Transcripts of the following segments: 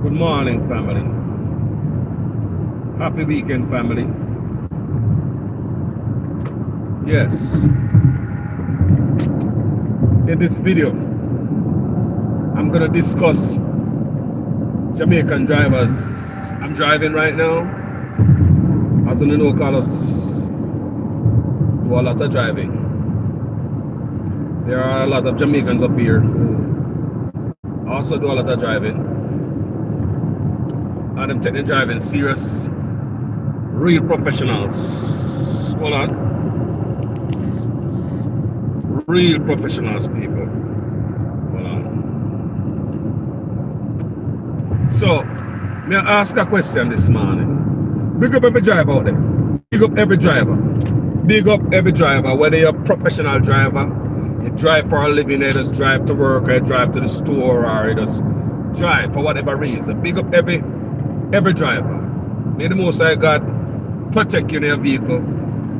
Good morning, family. Happy weekend, family. Yes. In this video, I'm gonna discuss Jamaican drivers. I'm driving right now. As you know, Carlos do a lot of driving. There are a lot of Jamaicans up here who also do a lot of driving. And I'm taking driving serious. Real professionals. Hold on. Real professionals, people. Hold on. So, may I ask a question this morning? Big up every driver out there. Big up every driver. Big up every driver, whether you're a professional driver, you drive for a living, you just drive to work, or you drive to the store, or you just drive for whatever reason. Big up every driver. May the Most High God protect you in your vehicle.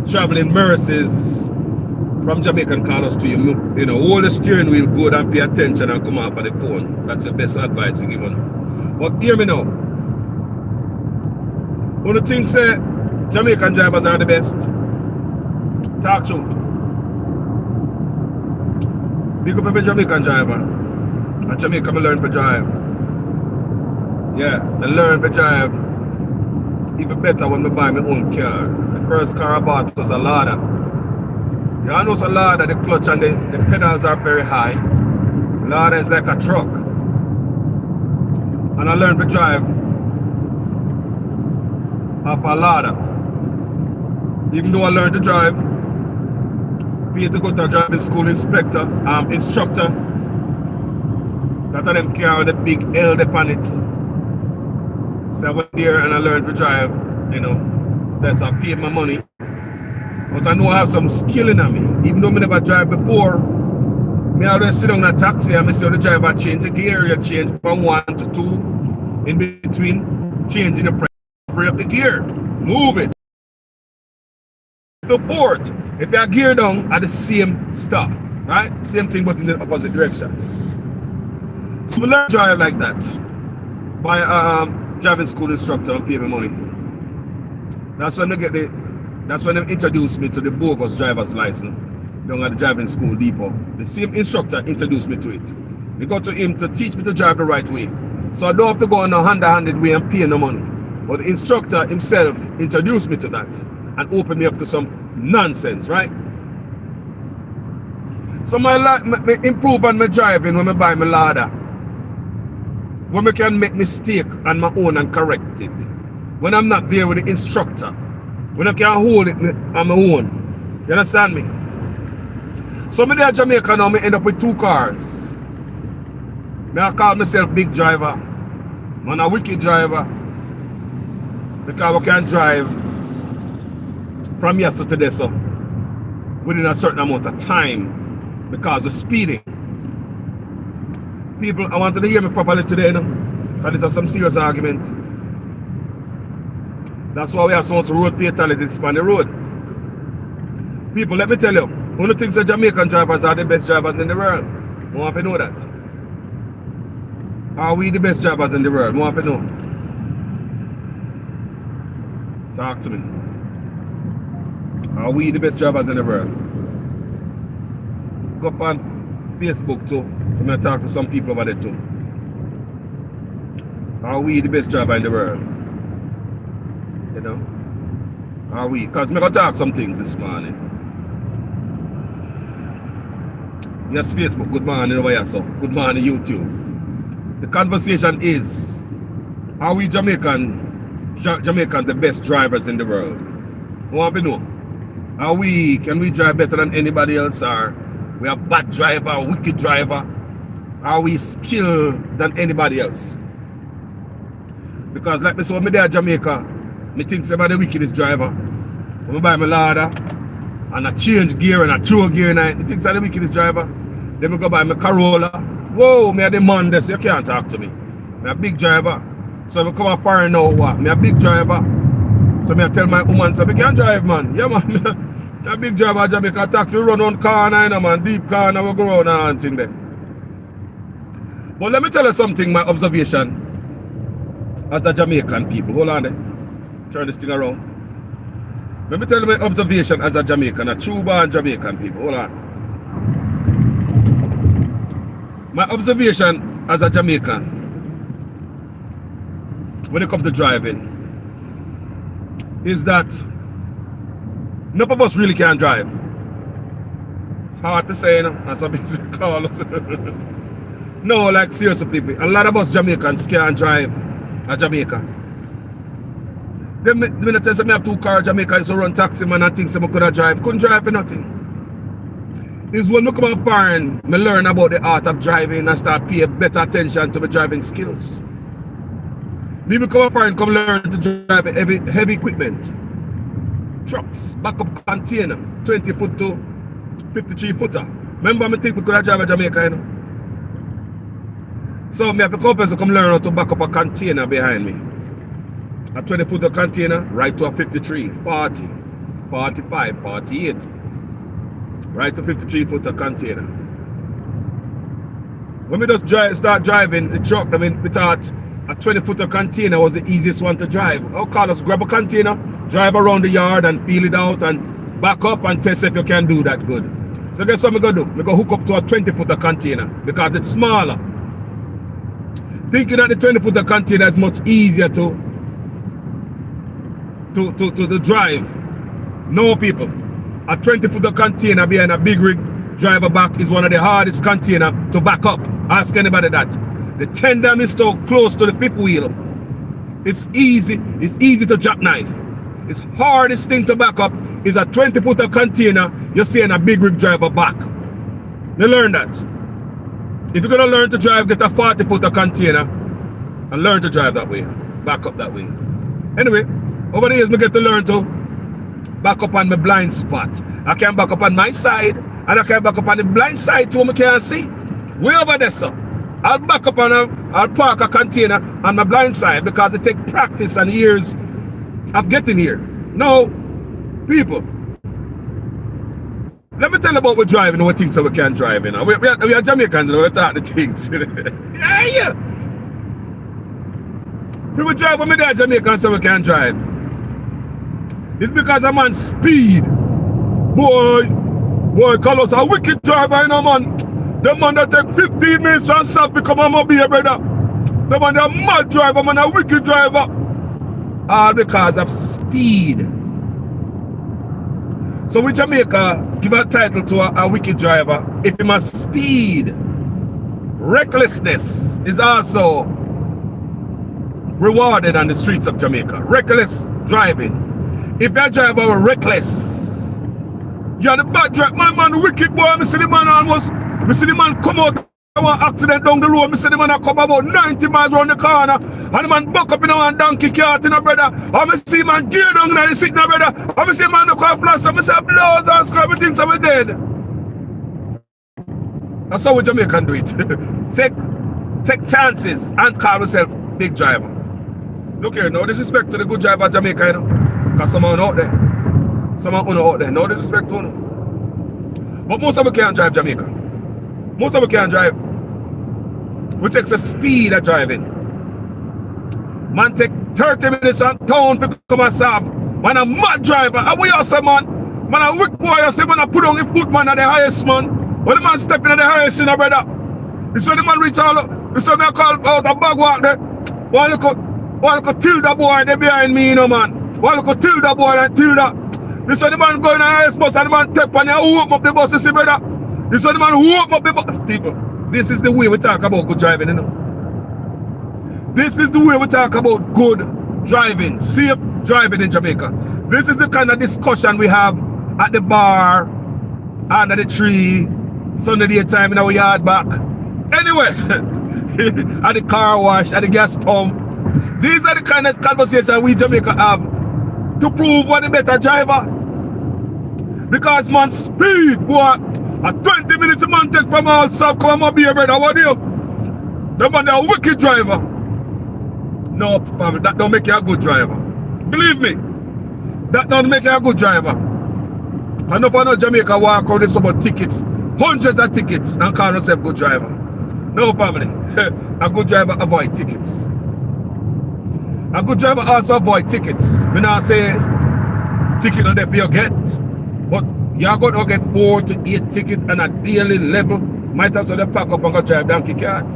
Traveling mercies from Jamaican Carlos to you. You know, hold the steering wheel good and pay attention and come off of the phone. That's the best advice you give on. But hear me now. One of the things say Jamaican drivers are the best. Talk truth. Big up every Jamaican driver. And Jamaica me learn to drive. Yeah, I learn to drive even better when I buy my own car. The first car I bought was a Lada. You all know it's a Lada, the clutch and the pedals are very high. Lada is like a truck. And I learned to drive off a Lada. Even though I learned to drive, be to go to a driving school instructor. That of them car with a big L upon it. So I went there and I learned to drive, you know. That's I paid my money. But I know I have some skill in me. Even though I never drive before, I always sit down in a taxi and I see how the driver change the gear. You change from 1 to 2. In between, changing the pressure, free up the gear. Move it. To 4th. If you gear down at the same stuff, right? Same thing but in the opposite direction. So we learn to drive like that. By driving school instructor and pay me money. That's when they introduced me to the bogus driver's license down at the driving school depot. The same instructor introduced me to it. They got to him to teach me to drive the right way. So I don't have to go on a hand-handed way and pay no money. But the instructor himself introduced me to that and opened me up to some nonsense, right? So my improve on my driving when I buy my Lada. When I can make mistake on my own and correct it. When I'm not there with the instructor. When I can hold it on my own. You understand me? So me there in Jamaica now, I end up with 2 cars. I call myself big driver. I'm a wicked driver. Because I can drive from yesterday to this within a certain amount of time because of speeding. People, I want you to hear me properly today, you know, because this is some serious argument. That's why we have so much road fatalities on the road. People, let me tell you, one of the things that Jamaican drivers are the best drivers in the world. I want to know that. Are we the best drivers in the world? I want to know. Talk to me. Are we the best drivers in the world? Go up on Facebook too. I'm going to talk to some people about it too. Are we the best driver in the world? You know? Are we? Because I'm going to talk some things this morning. Yes, Facebook. Good morning over here, so. Good morning, YouTube. The conversation is, are we Jamaican the best drivers in the world? I want to know. Can we drive better than anybody else? Or we are bad driver, wicked driver? Are we skilled than anybody else? Because like me say, when me there in Jamaica, me think about the wickedest driver. When I buy my Lada and I change gear and I throw gear in it, me think the wickedest driver. Then I go buy my Corolla. Whoa, me a the man there, so you can't talk to me. Me a big driver. So if I come a foreign now, what? Me a big driver. So me I tell my woman, so me can drive, man. Yeah, man. Me a big driver, Jamaica taxi. We run on corner, you know, man. Deep corner, we go around and thing there. But let me tell you something, my observation. as a Jamaican people. Hold on there. Turn this thing around. Let me tell you my observation as a Jamaican, a true born Jamaican people. Hold on. My observation as a Jamaican when it comes to driving is that none of us really can drive. It's hard to say, you know, and some people call us. No, like seriously people, a lot of us Jamaicans can't drive a Jamaica. Then when I tell them I have 2 cars, Jamaica is to run taxi man and think someone could have drive. Couldn't drive for nothing. This is when I come out foreign, I learn about the art of driving and start paying better attention to my driving skills. Me come out foreign, come learn to drive heavy equipment. Trucks, backup container, 20 foot to 53 footer. Remember I think we could have drive a Jamaica, you know? So I have to come learn how to back up a container behind me. A 20 footer container, right to a 53, 40, 45, 48. Right to 53 footer container. When we just start driving the truck, I mean, we thought a 20 footer container was the easiest one to drive. I'll call us grab a container, drive around the yard and feel it out and back up and test if you can do that good. So guess what I'm going to do? I'm going to hook up to a 20 footer container because it's smaller. Thinking that the 20 footer container is much easier to drive. No people. A 20 footer container behind a big rig driver back is one of the hardest container to back up. Ask anybody that. The tandem is so close to the fifth wheel. It's easy to jackknife. It's hardest thing to back up is a 20 footer container you're seeing a big rig driver back. You learn that. If you're gonna learn to drive, get a 40 footer container and learn to drive that way. Back up that way. Anyway, over the years I get to learn to back up on my blind spot. I can back up on my side and I can back up on the blind side too, I can't see. Way over there, sir. I'll back up on I'll park a container on my blind side because it takes practice and years of getting here. No, people. Let me tell you about what driving and what things that we can drive, you know. We are Jamaicans and we talk the things. yeah. People drive when we are Jamaicans so we can drive. It's because a man speed. Boy, call us a wicked driver, you know, man. The man that take 15 minutes from south become a mobile, brother. The man a mad driver, man, a wicked driver. All because of speed. So with Jamaica, give a title to a wicked driver if he must speed. Recklessness is also rewarded on the streets of Jamaica. Reckless driving. If your driver are reckless, you're the bad driver. My man, wicked boy, I see the man almost. I see the man come out, one accident down the road. I see the man come about 90 miles around the corner. And the man buck up in a donkey cart, you know, brother. I see the man gear down in the seat, now, brother. I see the man the car flash. I see blows and scrap, everything, so we dead. That's how we Jamaican do it. take chances and call yourself big driver. Look here, no disrespect to the good driver of Jamaica, you know. Because someone out there. Someone out there. No disrespect to them. But most of them can't drive Jamaica. Most of them can't drive. We take the speed of driving. Man take 30 minutes on town to come and serve. Man a mad driver. And we also, man a wick boy, you say, man a put on the foot, man, at the highest, man. When the man stepping at the highest, you know, brother. This when the man reach all up. This when I call out a bag walk there. One look at Tilda boy there behind me, you know, man. One look at Tilda boy and Tilda. This when the man go in the highest bus and the man tap and you open up the bus, you see, brother. This when the man open up the bus. People, this is the way we talk about good driving, you know. This is the way we talk about good driving, safe driving in Jamaica. This is the kind of discussion we have at the bar, under the tree, Sunday daytime in our yard back. Anyway, at the car wash, at the gas pump. These are the kind of conversations we Jamaica have to prove what the better driver. Because man, speed, boy, a 20 minutes man take from all south, come up here, brother, what do you? The man a wicked driver. No, family, that don't make you a good driver. Believe me, that don't make you a good driver. I know for no Jamaica walk out with some tickets, hundreds of tickets, and call yourself good driver. No, family, a good driver avoid tickets. A good driver also avoid tickets. Me not say ticket on there for you get, but you're going to get 4 to 8 tickets on a daily level. Might have to pack up and go drive donkey cart.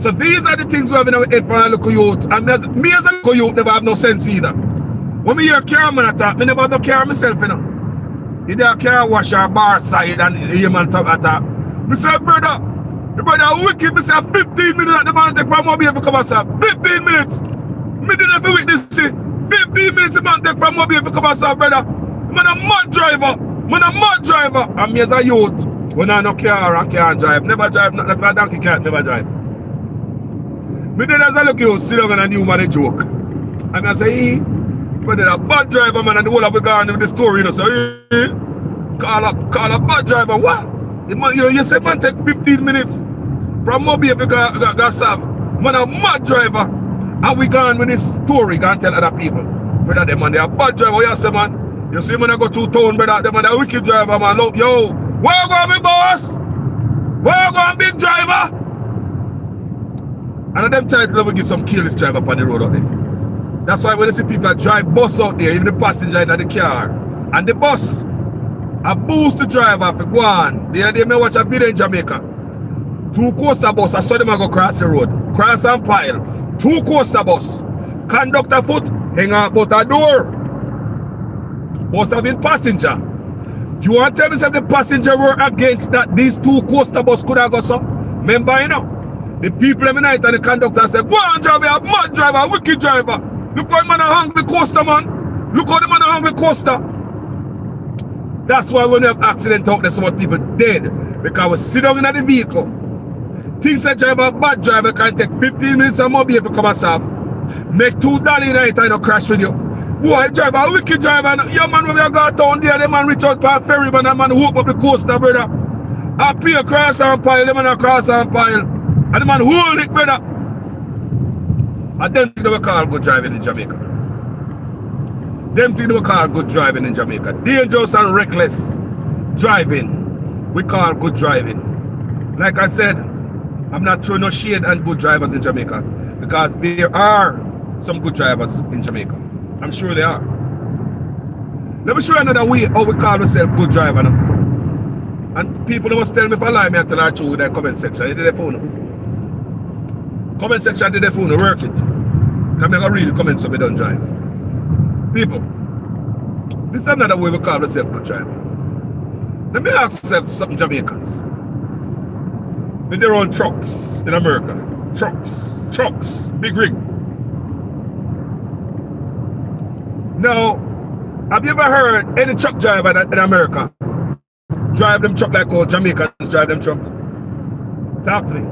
So these are the things we have in our head for a local youth. And me as a local youth never have no sense either. When me hear car man attack, me never have no car myself, you know. You do a car wash or bar side and hear man top attack. Me say, brother, the brother wicked. Me say 15 minutes at the man take from Mobile to come outside. 15 minutes. Me didn't have to witness it. 15 minutes the man take from Mobile to come outside, brother. Man a mad driver. Man a mad driver. And me as a youth, when I no car and can't drive, never drive, not a donkey can't never drive. Me did as I look you, sit down and I knew man a joke. And I say, hey, brother, a bad driver, man, and the whole of we gone with the story, you know, so hey, call a bad driver. What? The man, you know, you said man take 15 minutes from Mobile if you got serve. Man a mad driver. And we gone with this story, gone tell other people. Brother, them man, they a bad driver. You say, man, you see man I go to town, brother, them man, they a wicked driver, man. Look, yo, where you going, big boss? Where you going, big driver? And at them title we give some careless driver up on the road out there. That's why when you see people that drive bus out there, even the passenger in the car, and the bus, a boost the driver for go on. They may watch a video in Jamaica. 2 coaster bus, I saw them go cross the road. Cross and pile. 2 coaster bus. Conductor foot, hang on foot a door. Bus having passenger. You want to tell me if the passenger were against that these 2 coaster bus could have go so? Remember, you know? The people every night and the conductor said, go on driver, a mad driver, a wicked driver. Look how the man hang the coaster, man. Look how the man hang the coaster. That's why when you have accident out there, some people dead. Because we sit down in the vehicle. Things a driver, a bad driver can take 15 minutes or more to come ourselves. Make $2 in night and no crash with you. Boy, driver, a wicked driver. Your man when we go down there, the man reach out to a ferry, man, the man hook up the coaster, brother. I pay a cross and pile, the man a cross and pile. And the man hold it, brother. And them think they will call good driving in Jamaica. Them think they will call good driving in Jamaica. Dangerous and reckless driving, we call good driving. Like I said, I'm not throwing no shade on good drivers in Jamaica. Because there are some good drivers in Jamaica. I'm sure they are. Let me show you another way how we call ourselves good driver now. And people must tell me if I lie, me I tell her true with their comment section. You did their phone. Comment section did their phone, work it. Come here, read the comments so we don't drive. People, this is another way we call ourselves good driver. Let me ask yourself something, Jamaicans. With their own trucks in America. Trucks, big rig. Now, have you ever heard any truck driver in America drive them truck like how Jamaicans drive them truck? Talk to me.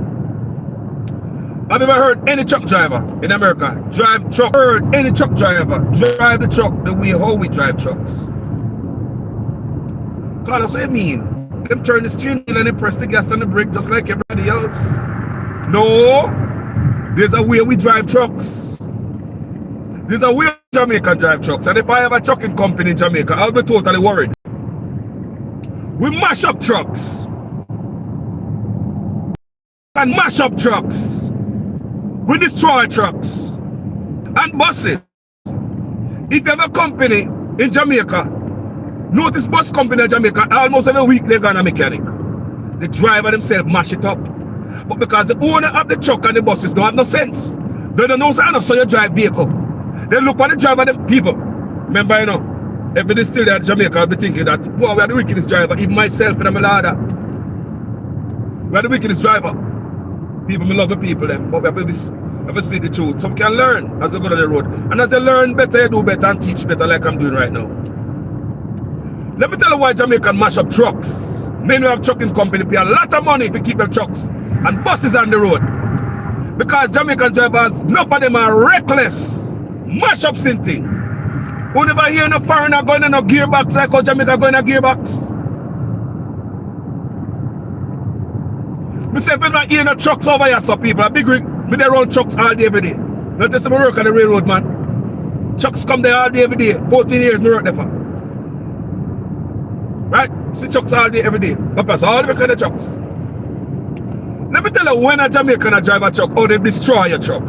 Have you ever heard any truck driver in America drive truck? Heard any truck driver drive the truck the way how we drive trucks? God, that's what I mean. Them turn the steering wheel and they press the gas and the brake just like everybody else. No, there's a way we drive trucks. There's a way Jamaica drive trucks. And if I have a trucking company in Jamaica, I'll be totally worried. We mash up trucks. And mash up trucks. We destroy trucks and buses. If you have a company in Jamaica, notice bus company in Jamaica, almost every week they got a mechanic. The driver themselves mash it up. But because the owner of the truck and the buses don't have no sense, they don't know so you drive vehicle. They look at the driver, them people. Remember, you know, if they still there in Jamaica, I'll be thinking that, boy, we are the wickedest driver. Even myself and my ladder. We are the wickedest driver. People, me love the people them, but we have to speak the truth. Some can learn as they go on the road. And as they learn better, you do better and teach better like I'm doing right now. Let me tell you why Jamaican mash up trucks. Men who have trucking company pay a lot of money if you keep their trucks and buses on the road. Because Jamaican drivers, enough of them are reckless. Mash up something. Who never hear no foreigner going in a gearbox like how Jamaica going in a gearbox? Me say if you not hear no trucks over here, so people are big rig. Me they run trucks all day every day. Not just me work on the railroad, man. Trucks come there all day every day. 14 years me work there for. Right? See trucks all day every day. Up all the kind of trucks. Let me tell you when a Jamaican drive a truck, how they destroy your truck.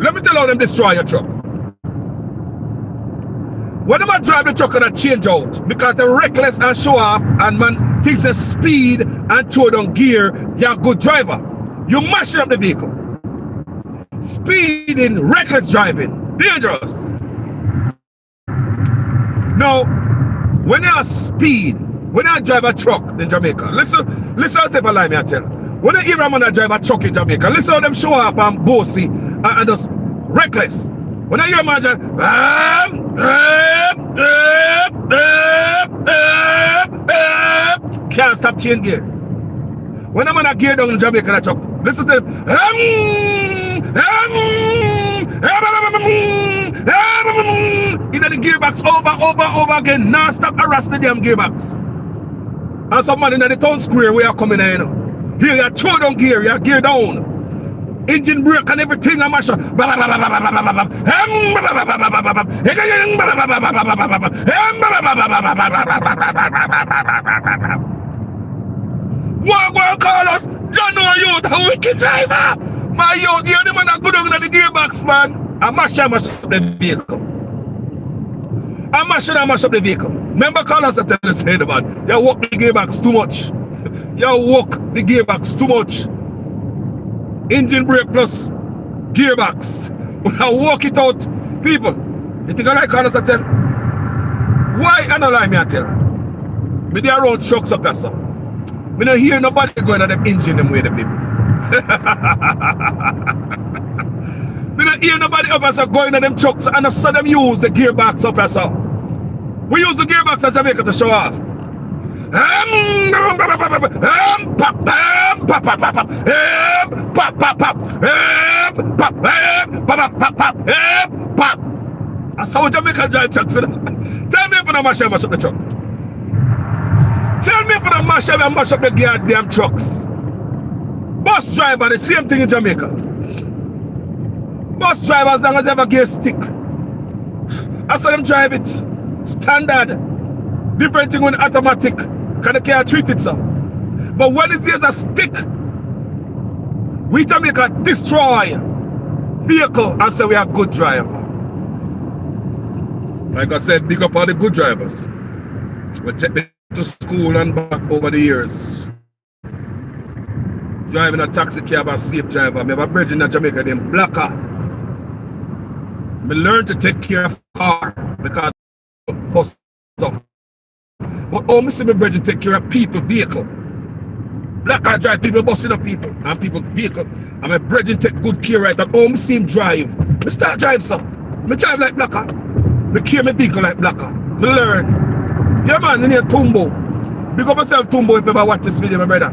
Let me tell you how them destroy your truck. When them drive the truck and I change out because they're reckless and show off and man thinks of speed and throw down gear, you're a good driver. You mashing up the vehicle. Speeding, reckless driving, dangerous. Now, when you speed, when you drive a truck in Jamaica, listen how say for lie me I tell. When you hear a man drive a truck in Jamaica, listen how them show off and bossy and just reckless. When I hear a man drive, can't stop change gear. When a man a gear down in Jamaica truck, listen to him. In the gearbox over again, non-stop harass the damn gearbox. And some man in the town square where you coming in, you know. Here you throw down gear, you gear down. Engine brake and everything I mash up. What call us? John know you, the wicked driver. My youth, you're the man that go down in the gearbox, man. I mash up the vehicle. I mash up the vehicle. Remember call us at the side, man. You walk the gearbox too much. You walk the gearbox too much. Engine brake plus gearbox. When I walk it out, people, you think I like call us at 10? Why I don't like me at 10? Me there around trucks up there, sir. We don't hear nobody going at them engine them way the people. We don't hear nobody of us going at them trucks and I saw them use the gearbox up there, sir. We use the gearbox at Jamaica to show off. That's how Jamaica drive trucks. Tell me if I mash up the truck. Tell me if I mash up the goddamn trucks. Bus driver, the same thing in Jamaica. Bus driver, as long as they have a gear stick. I saw them drive it. Standard. Different thing when automatic. Can the car treat it, sir? But when it is a stick, we Jamaica destroy vehicle and say we are good driver. Like I said, big up all the good drivers. We take me to school and back over the years. Driving a taxi cab and safe driver. I have a bridge in Jamaica named Blacker. I learned to take care of car because of stuff. But I see my bridge take care of people, vehicle. Blacker drive, people busting up people and people vehicle. And my bridge take good care right. And I see him drive. I start drive, sir. I drive like Blacker. I care my vehicle like Blacker. I learn. Yeah, man, in here, Tumbo. Big up myself, Tumbo, if you ever watch this video, my brother.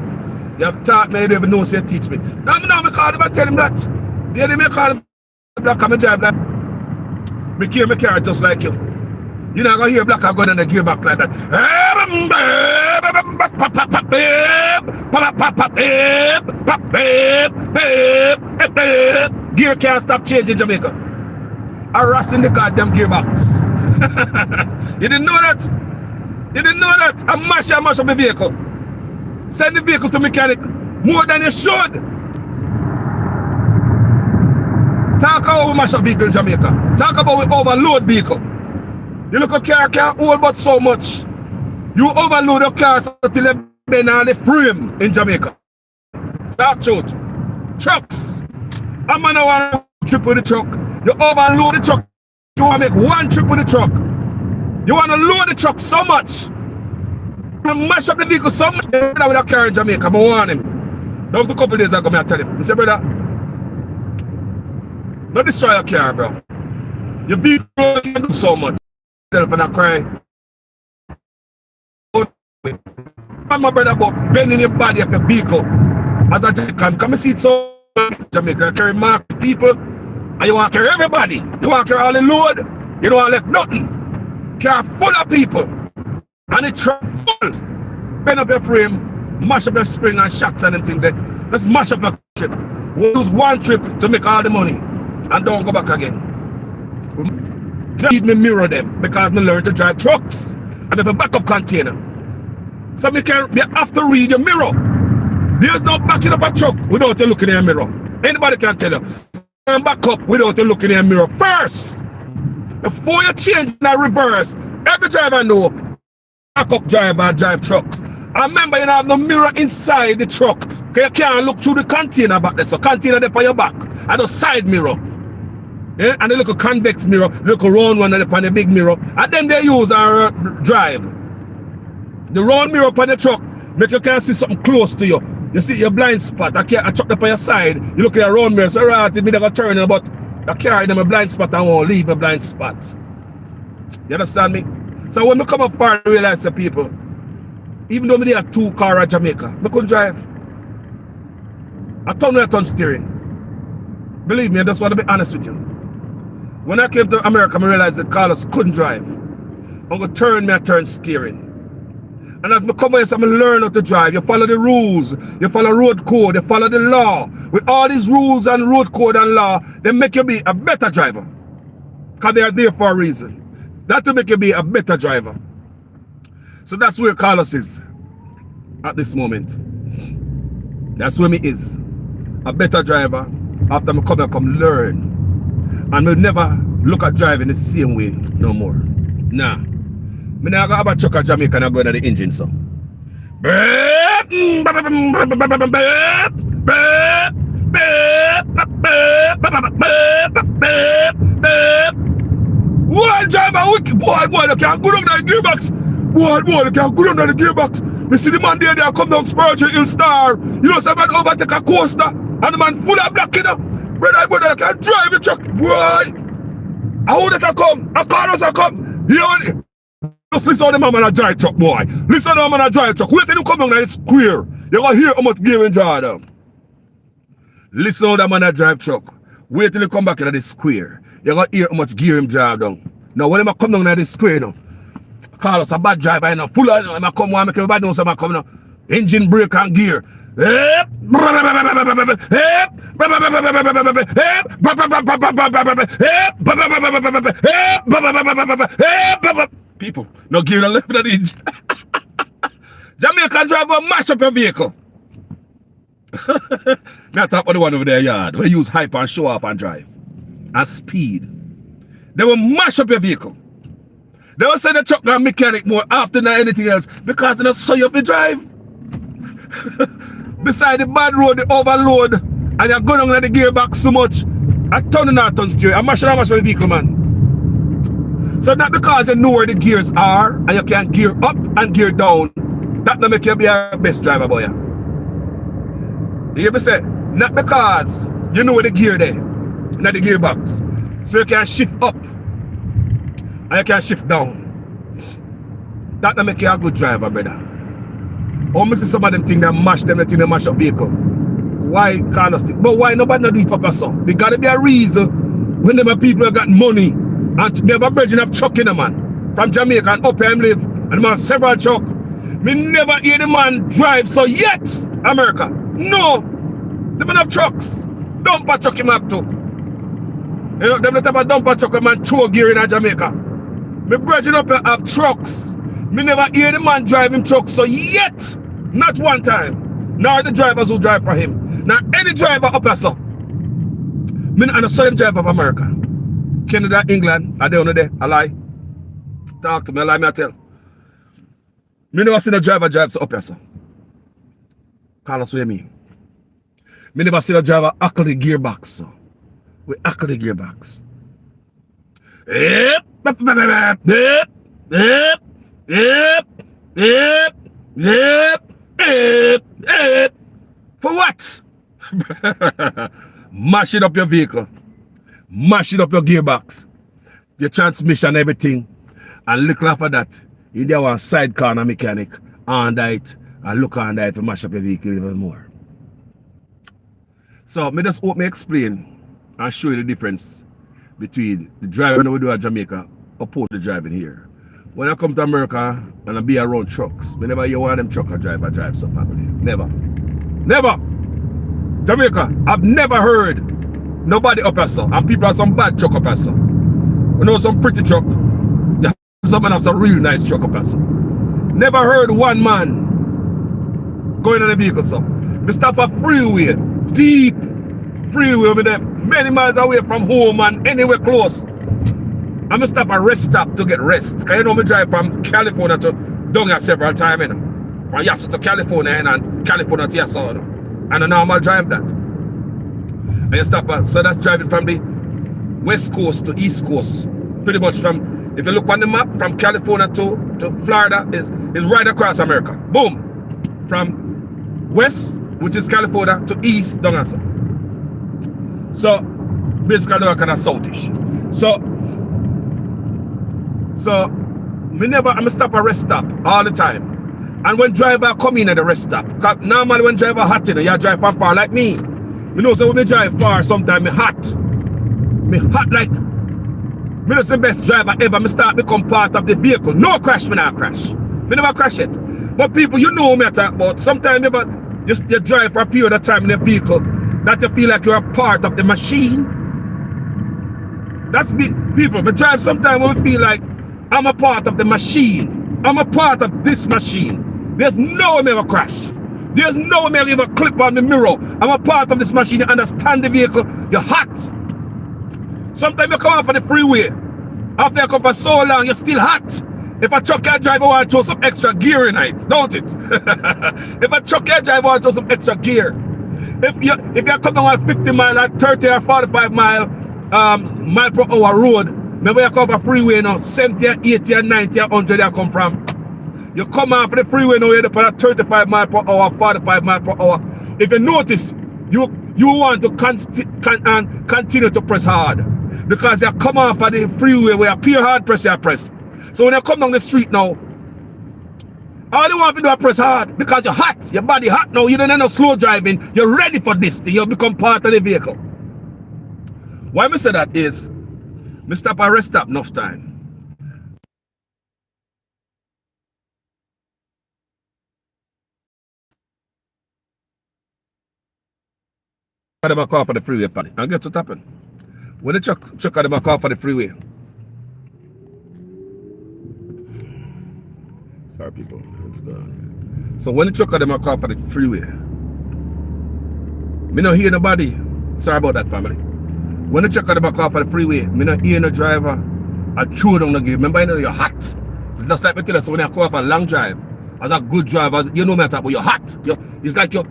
You have taught me, you don't even know, so you teach me. Now, I call him and tell him that. The enemy call him Blacker, I drive like. I care my car just like you. You're not going to hear Blacker going in the gearbox like that. Gear can't stop changing Jamaica. Harassing the goddamn gearbox. You didn't know that? You didn't know that? I mash up the vehicle. Send the vehicle to mechanic more than you should. Talk about we mash up vehicle in Jamaica. Talk about we overload vehicle. You look at car can't hold but so much. You overload your car until you bend on the frame in Jamaica. Talk truth. Trucks. A man want to trip with the truck. You overload the truck. You want to make one trip with the truck. You want to load the truck so much. You mash up the vehicle so much. With a car in Jamaica. I warn him. Now, a couple days ago, I tell him. I said, brother, don't destroy your car, bro. Your vehicle can do so much. And I cry. My brother about bending your body of your vehicle as a Jamaican. Come and see it so Jamaica. You carry mark people and you want to carry everybody. You want to carry all the load. You don't want to left nothing. Car full of people. And it full. Bend up your frame, mash up your spring and shocks and everything there. Let's mash up your trip. We'll use one trip to make all the money and don't go back again. Need me mirror them because me learn to drive trucks and have a backup container. So you have to read your mirror. There's no backing up a truck without you looking in your mirror. Anybody can tell you. back up without you looking in the mirror first. Before you change in the reverse, every driver know back up driver drive trucks. I remember you have no mirror inside the truck. Okay, you can't look through the container back there. So container there for your back. And the side mirror. Yeah? And the little convex mirror, the little round one on the big mirror. And then they use our drive. The round mirror upon the truck, make you can see something close to you. You see your blind spot. I chuck up on your side. You look at the round mirror, so right, it be like a turn, but I carry them a blind spot and won't leave a blind spot. You understand me? So when we come up far, I realize the people, even though we had 2 cars at Jamaica, I couldn't drive. I turn steering. Believe me, I just want to be honest with you. When I came to America, I realized that Carlos couldn't drive. I'm going to turn steering. And as I come here, I'm learn how to drive. You follow the rules, you follow road code, you follow the law. With all these rules and road code and law, they make you be a better driver. Because they are there for a reason. That will make you be a better driver. So that's where Carlos is at this moment. That's where he is. A better driver after I come learn. And we'll never look at driving the same way no more. Nah. I don't have a truck at Jamaica and I go into the engine, so. Boy, driver, boy, they can't go down the gearbox. Boy, they can't go down the gearbox. Me see the man there come down Spurgeon Hill Star. You know, some man overtake a coaster and the man full of black, you know. Brother, I can't drive the truck. Boy, I hold it, I come. I call us, I come. You know, just listen to the man on a drive truck, boy. Listen to the man on a drive truck. Wait till you come down and it's square. You're going to hear how much gear in jar down. Listen to the man on a drive truck. Wait till you come back into the square. You're going to hear how much gear him drive down. Now, when they come down to the square, now, call us a bad driver, you know, full of, you know, come one, make everybody know something come now. Engine, brake, and gear. People, no gear on left of the engine. Jamaican driver mash up your vehicle. Not talk about the one over there yard. We use hype and show off and drive. And speed. They will mash up your vehicle. They will send the truck to a mechanic more often than anything else because they don't saw you to drive. Beside the bad road, the overload, and you're going on the gearbox so much. I turn and turn steering. I'm mashing my vehicle, man. So not because you know where the gears are and you can gear up and gear down, that don't make you be a best driver, boy. You hear me say? Not because you know where the gear there, not the gearbox. So you can shift up and you can shift down. That don't make you a good driver, brother. Or me see some of them things that mash them, they mash up vehicle. Why can't I stick? But why nobody not do it up or so? There gotta be a reason when them people have got money and they have a bridging of truck in a man. From Jamaica and up here him live and the man several truck. Me never hear the man drive so yet, America. No. They man have trucks. Dumper truck him have to. You know, them the type of dumper truck a man throw gear in Jamaica. Me bridging up here have trucks. Me never hear the man driving trucks so yet. Not one time. Nor the drivers who drive for him. Not any driver up here so. Me and the same driver of America. Canada, England, I don't know there. I lie. Talk to me, I lie, me I tell. Me never see no driver drive so up here so. Call us with me. Me never see no driver hackle the gearbox so. We hackle the gearbox. Yep. For what? Mash it up your vehicle. Mash it up your gearbox. Your transmission, everything. And look after that. You there one sidecar and a mechanic. Under it. And look under it to mash up your vehicle even more. So, me just hope me explain and show you the difference between the driving we do at Jamaica opposed to driving here. When I come to America and I be around trucks, I never hear one of them truck I drive so family. Never. Never. Jamaica, I've never heard nobody up here so. And people have some bad truck up here so. You know some pretty truck. Some man have some real nice truck up here so. Never heard one going on a vehicle so. Me stop a freeway, deep freeway over there. many miles away from home and anywhere close. I'm gonna stop at rest stop to get rest. Cause you know me drive from California to down here several times, you know. From Yasso to California and California to Yasso, you know. And I normal drive that. And you stop at, so that's driving from the west coast to east coast. Pretty much from, if you look on the map, from California to Florida is right across America. Boom. From west, which is California, to east, down here. So basically down kind of southish. So, I'm stop at rest stop all the time. And when driver come in at the rest stop, normally when driver hot, you know, you drive far like me. You know, so when me drive far, sometimes me hot. Me hot like, me not the best driver ever. Me start become part of the vehicle. No crash, me not crash. Me never crash it. But people, you know me I talk about, sometimes you drive for a period of time in a vehicle that you feel like you're a part of the machine. That's me, people. Me drive sometimes when we feel like I'm a part of the machine. I'm a part of this machine. There's no way me ever crash. There's no way me ever clip on the mirror. I'm a part of this machine. You understand the vehicle. You're hot. Sometimes you come off on the freeway. After you come for so long, you're still hot. If a truck car driver want to throw some extra gear in it, don't it? If a truck car driver want to throw some extra gear. If you come down 50 mile or 30 or 45 mile per hour road, remember you come off a freeway now, 70 or 80 or 90 or 100 you come from. You come off the freeway now, you're at 35 mile per hour, 45 mile per hour. If you notice, you want to continue to press hard. Because you come off of the freeway where you pure hard press, you press. So when you come down the street now, all you want to do is press hard because you're hot. Your body hot now. You don't have no slow driving. You're ready for this thing. You become part of the vehicle. Why I say that is, I stop and rest stop enough time. I have a car for the freeway, funny. And guess what happened? When the truck had a car for the freeway. Sorry, people. So when the truck had a car for the freeway, me not hear nobody. Sorry about that, family. When the truck had a car for the freeway, me not hear no driver. I threw down the gear. Remember, you know, you're hot. Just like me tell you, so when I come for a long drive, as a good driver, you know me, but you're hot. It's like you're.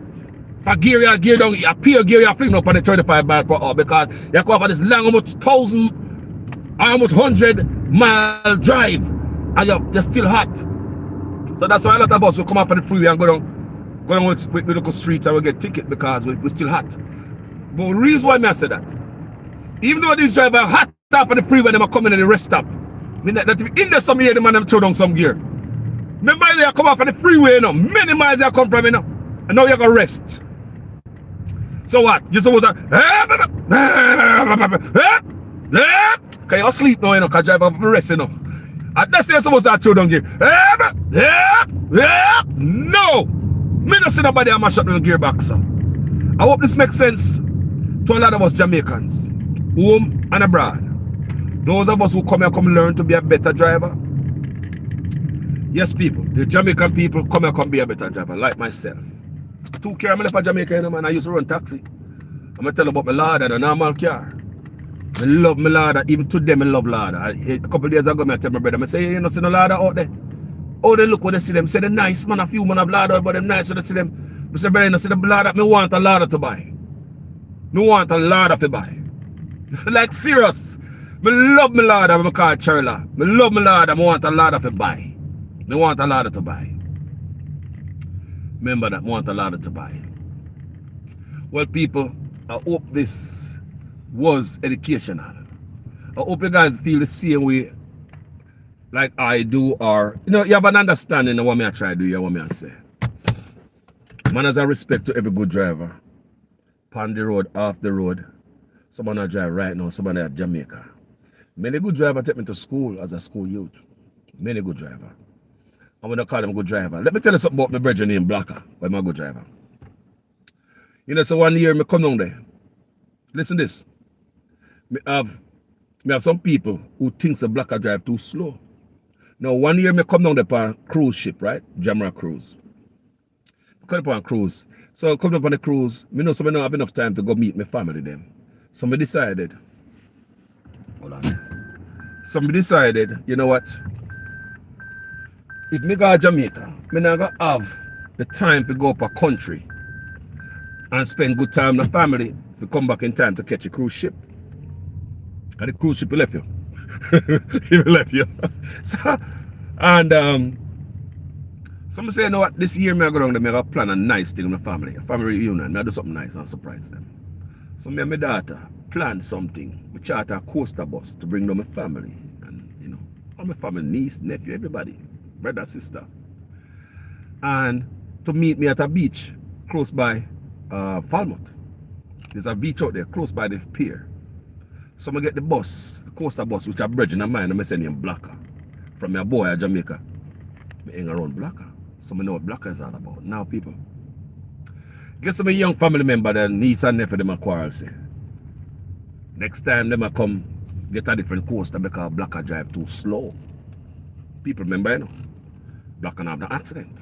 For gear down, you appear gear, you're flipping up on the 35 mile per hour because you come for this long, almost 1,000, almost 100-mile drive, and you're still hot. So that's why a lot of us will come up on the freeway and go down with local streets and we get ticket because we're still hot. But the reason why I say that, even though these drivers are hot off on the freeway, they are coming in the rest stop. I mean that if in there some year, the man them throw down some gear. Remember they come off on the freeway, you know, many miles they come from, you know, and now you're going to rest. So what? You're supposed to can you sleep now, you know, because driver rest, you know. And that's you're supposed to throw down gear. No! Me not see nobody on my shot with a gearbox, so. I hope this makes sense to a lot of us Jamaicans, home and abroad. Those of us who come here come learn to be a better driver. Yes, people, the Jamaican people come here come be a better driver, like myself. 2 car, I'm for Jamaica, you know, man. I used to run taxi. I'm going to tell you about my Lada, the normal car. I love my Lada. Even today, I love Lada. A couple of days ago, I tell my brother, I say, you know, see no Lada out there? Oh, they look when they see them. Say, they're nice, man. A few man have Lada, but they're nice when they see them. I say, brother, you see the Lada? I want a Lada to buy. I want a Lada to buy. Like, serious. I love my Lada, I'm call Cherla. I love my Lada, I want a Lada to buy. I want a Lada to buy. Remember that, I want a Lada to buy. Well, people, I hope this was educational. I hope you guys feel the same way like I do, or you know, you have an understanding of what I try to do, you what I say. Man, as a respect to every good driver, on the road, off the road, someone I drive right now, someone at Jamaica. Many good drivers take me to school as a school youth. Many good drivers. I'm going to call them good driver. Let me tell you something about my brother named Blacker, but I'm a good driver. You know, so one year I come down there. Listen to this. I have some people who think the Blacker drive too slow. Now, one year I come down there on a cruise ship, right? Jamaica cruise. I come up on a cruise. So I come up on the cruise. I know so I don't have enough time to go meet my family then. Somebody decided, Hold on. you know what? If me go to Jamaica, me not gonna have the time to go up a country and spend good time with the family to come back in time to catch a cruise ship. And the cruise ship will left you. He will left you. So, and some say, you know what, this year me go down there, me gonna plan a nice thing with my family. A family reunion. Me do something nice and surprise them. So me and my daughter plan something. We charter a coaster bus to bring down my family. And you know, all my family, niece, nephew, everybody, brother, sister. And to meet me at a beach close by Falmouth. There's a beach out there close by the pier. So I get the bus, the coaster bus, which I'm bridging of mine, and I send him Blacker. From my boy at Jamaica. I hang around Blacker. So I know what Blacker is all about. Now people. Get some young family member, their niece and nephew, them a quarrel say. Next time them a come get a different coaster because Blacker drive too slow. People remember, you know. Blacker have an accident.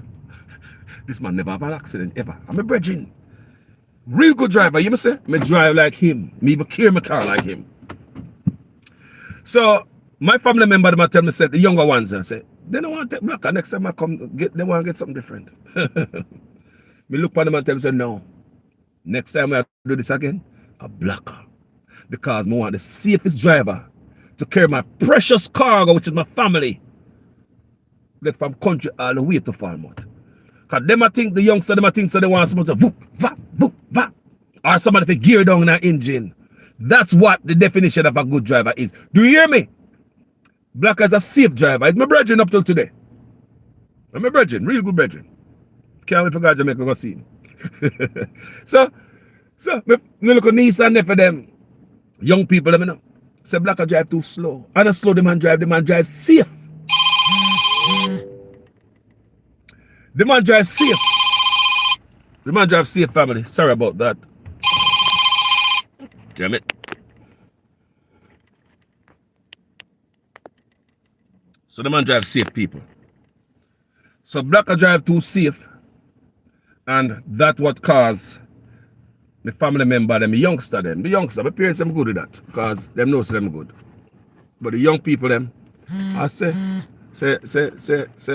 This man never have an accident ever. I'm a bridging. Real good driver, you must say? Me drive like him. Me even carry my car like him. So my family member them tell me, said the younger ones, and say, they don't want to take Blacker. Next time I come, they want to get something different. Me look at them and tell me, say, no. Next time I do this again, a Blacker. Because I want the safest driver to carry my precious cargo, which is my family, left from country all the way to Falmouth. Because them I think, the youngster, them I think, so they want someone to voop, vap, voop, vap. Or somebody to gear down in an engine. That's what the definition of a good driver is. Do you hear me? Blacker is a safe driver. It's my brethren up till today. I'm my brethren, real good brethren. Can't wait for God Jamaica to go see him. so me look at niece and nephew them. Young people, them, you know. Say Blacker drive too slow. And slow the man drive safe. The man drive safe. The man drive safe, family. Sorry about that. Damn it. So the man drive safe, people. So Blacker drive too safe. And that what caused the family member, them, the youngster, my parents, them good with that. Because them know them good. But the young people, them, I say,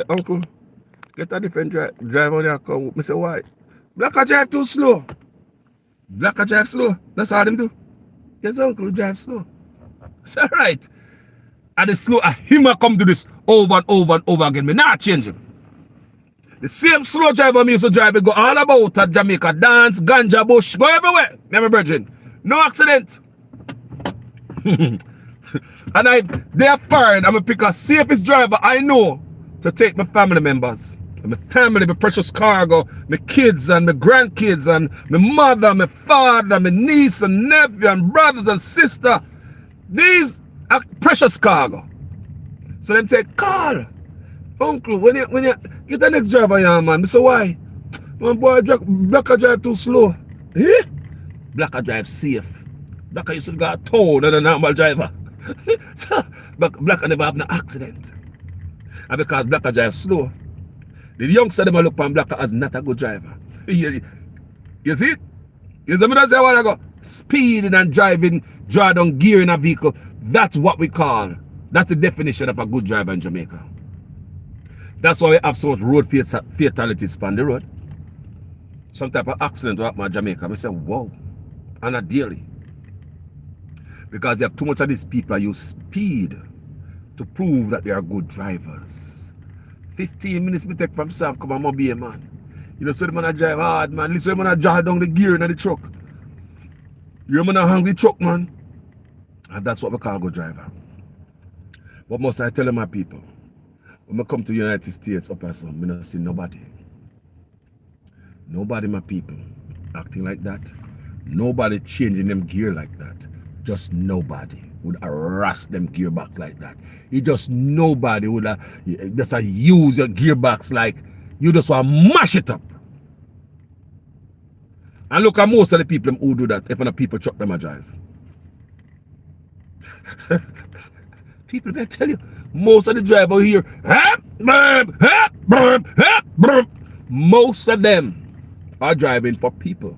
uncle, get a different drive on your car. I say, why? Blacker drive too slow. Blacker drive slow. That's how them do. Yes, uncle drive slow. It's all right. And the slow, him a come do this over and over and over again. Me not change him. The same slow driver me used to drive, go all about at Jamaica, dance, ganja bush, go everywhere. Never brethren. No accident. And they are fired. I'm going to pick a safest driver I know to take my family members. My family, my precious cargo, my kids and my grandkids and my mother, my father, my niece and nephew and brothers and sister. These are precious cargo. So them say, Carl, uncle, when you get the next driver here, man. I say, why? My boy, Blacker drive too slow. Eh? Blacker drive safe. Blacker used to got towed than a normal driver. So Blacker never have no accident. And because Blacker drive slow, the youngster them look upon Blacker as not a good driver. You see it? You see me say a while ago? Speeding and driving, draw down gear in a vehicle. That's what we call. That's the definition of a good driver in Jamaica. That's why we have so much road fatalities on the road. Some type of accident will happen in Jamaica. I say, wow. And not daily. Because you have too much of these people use speed to prove that they are good drivers. 15 minutes we take from South come and Mobile, man. You know, so the man drive hard, man. Listen, the man drive down the gear in the truck. You're man hang the truck, man. And that's what we call good driver. What must I tell my people? When I come to the United States up or something, I don't see nobody. Nobody, my people, acting like that. Nobody changing them gear like that. Just nobody would harass them gearbox like that. You just nobody would just use your gearbox like you just want to mash it up. And look at most of the people who do that, if the people truck them a drive. People, they tell you, most of the drivers here, most of them are driving for people.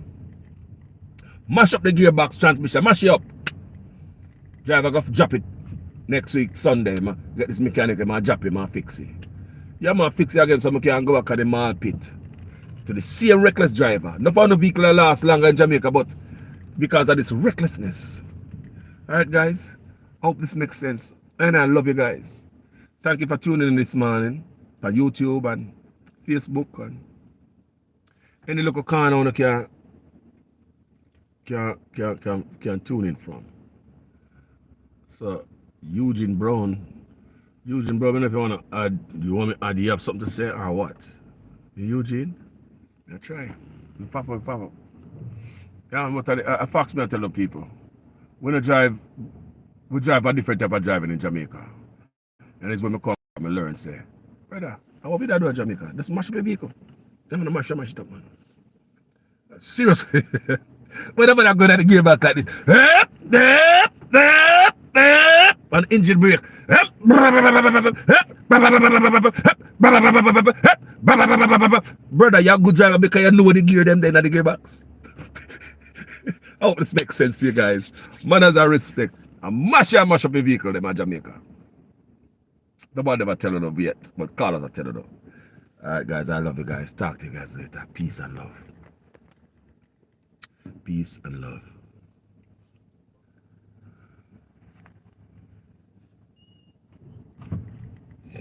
Mash up the gearbox transmission. Mash it up. Driver go drop it next week, Sunday. Ma. Get this mechanic, ma drop him, ma fix it. Yeah, ma fix it again so I can go back to the mall pit. To the same reckless driver. Not for no vehicle that lasts longer in Jamaica, but because of this recklessness. Alright, guys. Hope this makes sense. And I love you guys. Thank you for tuning in this morning. For YouTube and Facebook and any local corner you can tune in from. So Eugene Brown, if you want to add, you want me to add, you have something to say or what? Eugene, I try. We pop up. Yeah, I fox me, I tell the people. When we drive a different type of driving in Jamaica. And it's when I come and learn, say, brother, I want to do in Jamaica. Just mash up your vehicle. I'm going to mash it up, man. Seriously. Whenever I go down the gearbox like this, an engine brake. Brother, you're a good driver because you know the gear them then at the gearbox. I hope this makes sense to you guys. Manners and respect. And mash up your vehicle them in Jamaica. Nobody never tell you no yet, but call us and tell you no. Alright guys, I love you guys. Talk to you guys later. Peace and love. Peace and love.